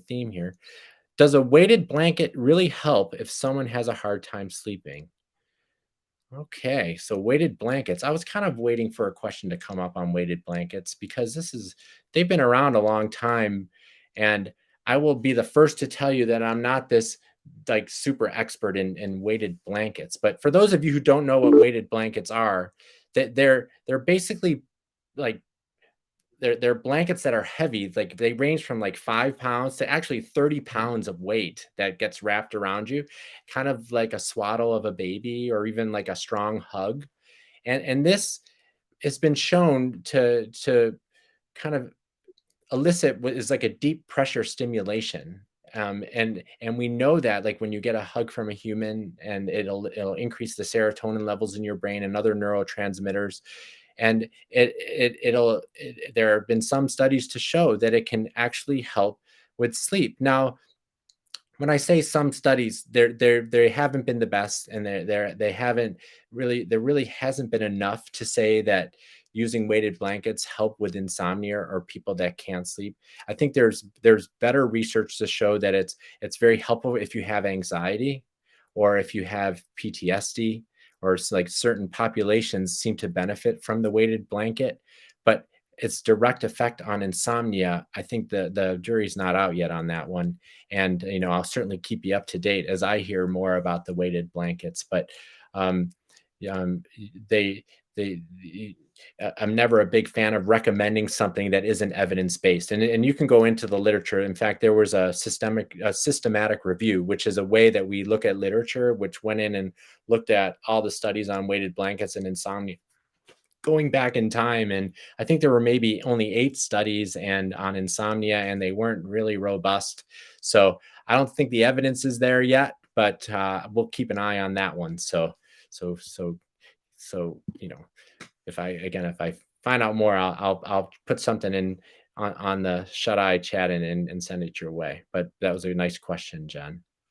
theme here. Does a weighted blanket really help if someone has a hard time sleeping? Okay, so weighted blankets. I was kind of waiting for a question to come up on weighted blankets because they've been around a long time. And I will be the first to tell you that I'm not this like super expert in weighted blankets. But for those of you who don't know what weighted blankets are, that they're basically like they're blankets that are heavy, like, they range from, like, 5 pounds to actually 30 pounds of weight that gets wrapped around you, kind of like a swaddle of a baby or even like a strong hug, and this has been shown to kind of elicit what is like a deep pressure stimulation, and we know that, like, when you get a hug from a human and it'll increase the serotonin levels in your brain and other neurotransmitters, and there have been some studies to show that it can actually help with sleep. Now, when I say some studies, they haven't been the best, and they haven't really there really hasn't been enough to say that using weighted blankets help with insomnia or people that can't sleep. I think there's better research to show that it's very helpful if you have anxiety or if you have PTSD, or it's like certain populations seem to benefit from the weighted blanket, but its direct effect on insomnia, I think the jury's not out yet on that one. And I'll certainly keep you up to date as I hear more about the weighted blankets. But um, yeah, they they I'm never a big fan of recommending something that isn't evidence based, and you can go into the literature. In fact, there was a systematic review, which is a way that we look at literature, which went in and looked at all the studies on weighted blankets and insomnia going back in time, and I think there were maybe only 8 studies and on insomnia, and they weren't really robust. So, I don't think the evidence is there yet, but, we'll keep an eye on that one. So so so, if I find out more, I'll put something in on the ShutEye chat and send it your way. But that was a nice question, Jen.